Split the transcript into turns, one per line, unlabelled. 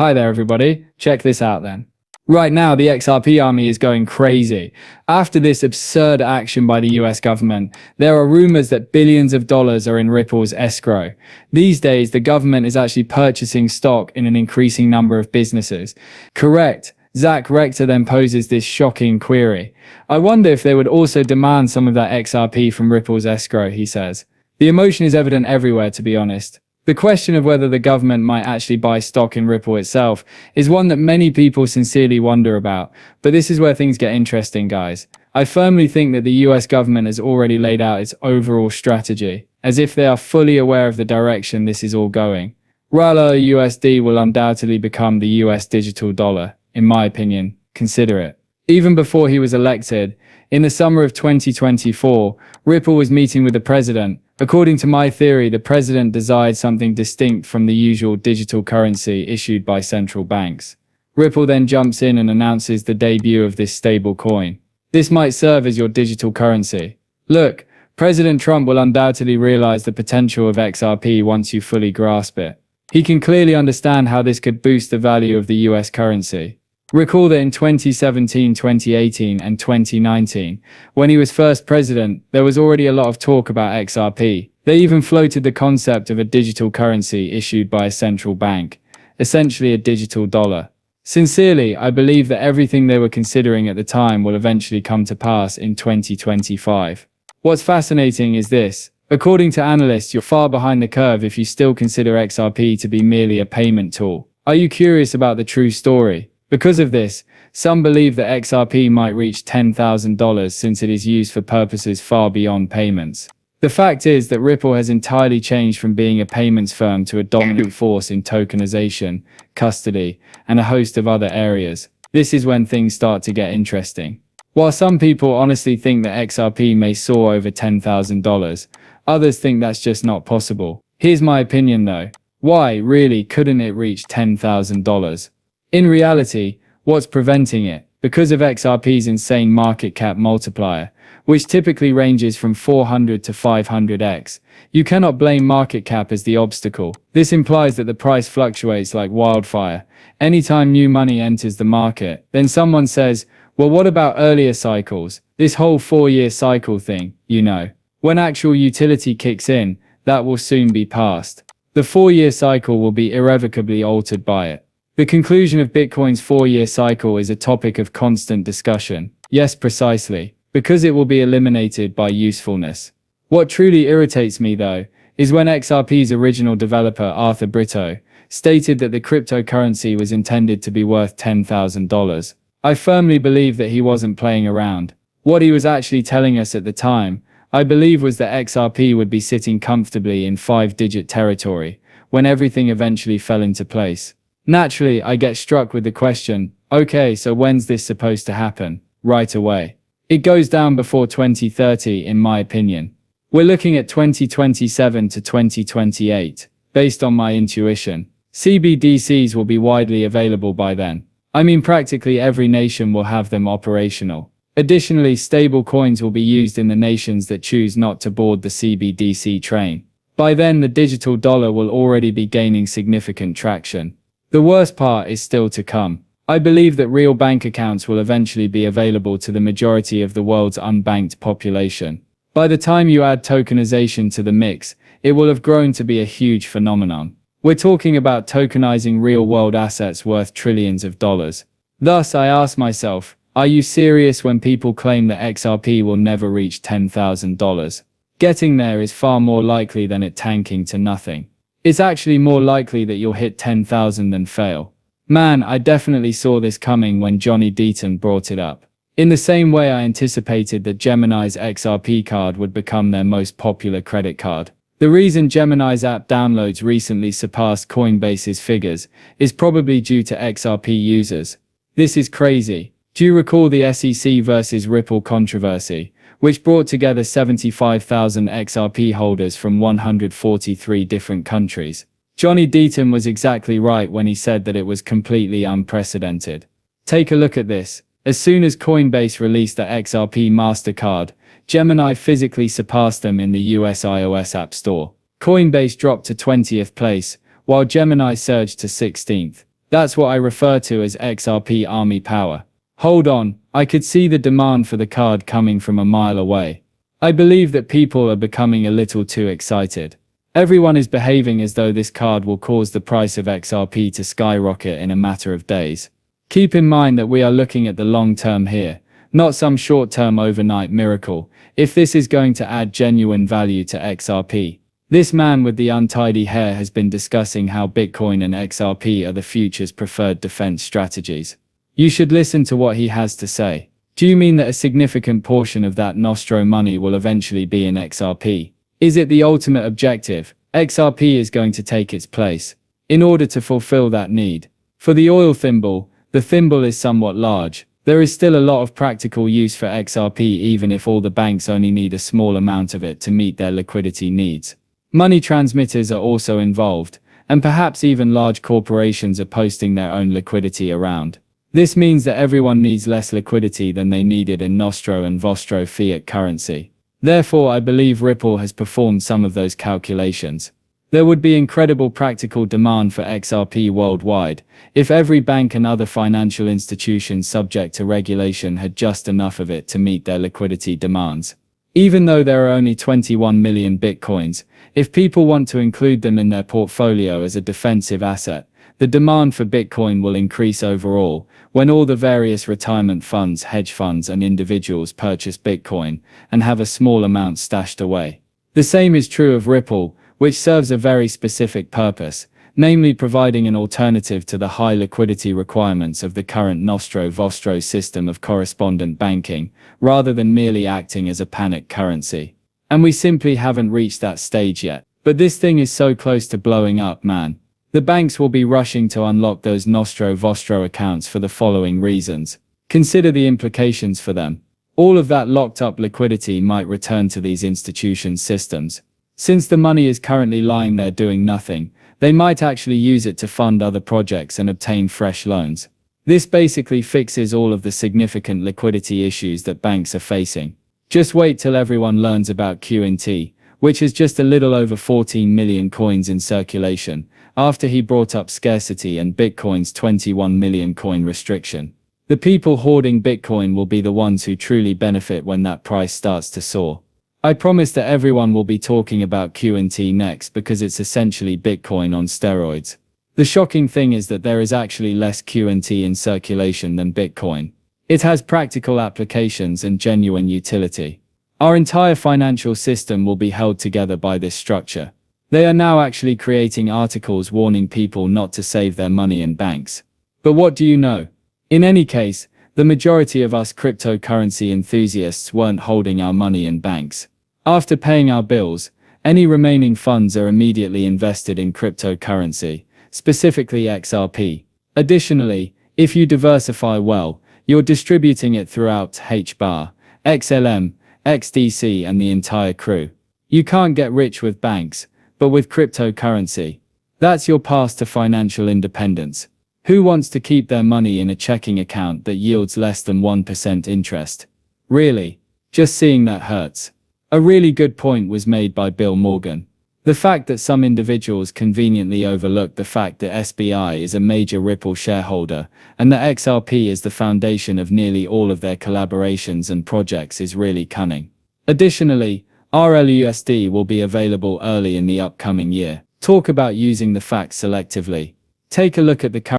Hi there everybody, check this out then. Right now, the XRP army is going crazy. After this absurd action by the US government, there are rumors that billions of dollars are in Ripple's escrow. These days, the government is actually purchasing stock in an increasing number of businesses. Correct. Zach Rector then poses this shocking query. I wonder if they would also demand some of that XRP from Ripple's escrow, he says. The emotion is evident everywhere, to be honest. The question of whether the government might actually buy stock in Ripple itself is one that many people sincerely wonder about, but this is where things get interesting, guys. I firmly think that the US government has already laid out its overall strategy, as if they are fully aware of the direction this is all going. Ripple USD will undoubtedly become the US digital dollar, in my opinion. Consider it. Even before he was elected, in the summer of 2024, Ripple was meeting with the president. According to my theory, the president desired something distinct from the usual digital currency issued by central banks. Ripple then jumps in and announces the debut of this stable coin. This might serve as your digital currency. Look, President Trump will undoubtedly realize the potential of XRP once you fully grasp it. He can clearly understand how this could boost the value of the US currency. Recall that in 2017, 2018, and 2019, when he was first president, there was already a lot of talk about XRP. They even floated the concept of a digital currency issued by a central bank, essentially a digital dollar. Sincerely, I believe that everything they were considering at the time will eventually come to pass in 2025. What's fascinating is this. According to analysts, you're far behind the curve if you still consider XRP to be merely a payment tool. Are you curious about the true story? Because of this, some believe that XRP might reach $10,000 since it is used for purposes far beyond payments. The fact is that Ripple has entirely changed from being a payments firm to a dominant force in tokenization, custody, and a host of other areas. This is when things start to get interesting. While some people honestly think that XRP may soar over $10,000, others think that's just not possible. Here's my opinion though. Why, really, couldn't it reach $10,000? In reality, what's preventing it? Because of XRP's insane market cap multiplier, which typically ranges from 400 to 500x. You cannot blame market cap as the obstacle. This implies that the price fluctuates like wildfire. Anytime new money enters the market, then someone says, well, what about earlier cycles? This whole 4-year cycle thing, you know. When actual utility kicks in, that will soon be past. The 4-year cycle will be irrevocably altered by it. The conclusion of Bitcoin's 4-year cycle is a topic of constant discussion. Yes, precisely, because it will be eliminated by usefulness. What truly irritates me, though, is when XRP's original developer, Arthur Britto, stated that the cryptocurrency was intended to be worth $10,000. I firmly believe that he wasn't playing around. What he was actually telling us at the time, I believe, was that XRP would be sitting comfortably in 5-digit territory when everything eventually fell into place. Naturally, I get struck with the question, okay, so when's this supposed to happen? Right away. It goes down before 2030, in my opinion. We're looking at 2027 to 2028, based on my intuition. CBDCs will be widely available by then. I mean, practically every nation will have them operational. Additionally, stable coins will be used in the nations that choose not to board the CBDC train. By then, the digital dollar will already be gaining significant traction. The worst part is still to come. I believe that real bank accounts will eventually be available to the majority of the world's unbanked population. By the time you add tokenization to the mix, it will have grown to be a huge phenomenon. We're talking about tokenizing real-world assets worth trillions of dollars. Thus, I ask myself, are you serious when people claim that XRP will never reach $10,000? Getting there is far more likely than it tanking to nothing. It's actually more likely that you'll hit 10,000 than fail. Man, I definitely saw this coming when Johnny Deaton brought it up. In the same way I anticipated that Gemini's XRP card would become their most popular credit card. The reason Gemini's app downloads recently surpassed Coinbase's figures is probably due to XRP users. This is crazy. Do you recall the SEC versus Ripple controversy, which brought together 75,000 XRP holders from 143 different countries? Johnny Deaton was exactly right when he said that it was completely unprecedented. Take a look at this. As soon as Coinbase released the XRP MasterCard, Gemini physically surpassed them in the US iOS App Store. Coinbase dropped to 20th place, while Gemini surged to 16th. That's what I refer to as XRP army power. Hold on, I could see the demand for the card coming from a mile away. I believe that people are becoming a little too excited. Everyone is behaving as though this card will cause the price of XRP to skyrocket in a matter of days. Keep in mind that we are looking at the long term here, not some short-term overnight miracle, if this is going to add genuine value to XRP. This man with the untidy hair has been discussing how Bitcoin and XRP are the future's preferred defense strategies. You should listen to what he has to say. Do you mean that a significant portion of that Nostro money will eventually be in XRP? Is it the ultimate objective? XRP is going to take its place. In order to fulfill that need. For the oil thimble, the thimble is somewhat large. There is still a lot of practical use for XRP even if all the banks only need a small amount of it to meet their liquidity needs. Money transmitters are also involved, and perhaps even large corporations are posting their own liquidity around. This means that everyone needs less liquidity than they needed in Nostro and Vostro fiat currency. Therefore, I believe Ripple has performed some of those calculations. There would be incredible practical demand for XRP worldwide, if every bank and other financial institution subject to regulation had just enough of it to meet their liquidity demands. Even though there are only 21 million Bitcoins, if people want to include them in their portfolio as a defensive asset, the demand for Bitcoin will increase overall, when all the various retirement funds, hedge funds and individuals purchase Bitcoin, and have a small amount stashed away. The same is true of Ripple, which serves a very specific purpose, namely providing an alternative to the high liquidity requirements of the current Nostro-Vostro system of correspondent banking, rather than merely acting as a panic currency. And we simply haven't reached that stage yet. But this thing is so close to blowing up, man. The banks will be rushing to unlock those Nostro-Vostro accounts for the following reasons. Consider the implications for them. All of that locked up liquidity might return to these institutions' systems. Since the money is currently lying there doing nothing, they might actually use it to fund other projects and obtain fresh loans. This basically fixes all of the significant liquidity issues that banks are facing. Just wait till everyone learns about Gov't, which has just a little over 14 million coins in circulation, after he brought up scarcity and Bitcoin's 21 million coin restriction. The people hoarding Bitcoin will be the ones who truly benefit when that price starts to soar. I promise that everyone will be talking about Gov't next because it's essentially Bitcoin on steroids. The shocking thing is that there is actually less Gov't in circulation than Bitcoin. It has practical applications and genuine utility. Our entire financial system will be held together by this structure. They are now actually creating articles warning people not to save their money in banks. But what do you know? In any case, the majority of us cryptocurrency enthusiasts weren't holding our money in banks. After paying our bills, any remaining funds are immediately invested in cryptocurrency, specifically XRP. Additionally, if you diversify well, you're distributing it throughout HBAR, XLM, XDC and the entire crew. You can't get rich with banks, but with cryptocurrency. That's your path to financial independence. Who wants to keep their money in a checking account that yields less than 1% interest? Really? Just seeing that hurts. A really good point was made by Bill Morgan. The fact that some individuals conveniently overlook the fact that SBI is a major Ripple shareholder, and that XRP is the foundation of nearly all of their collaborations and projects is really cunning. Additionally, RLUSD will be available early in the upcoming year. Talk about using the facts selectively. Take a look at the current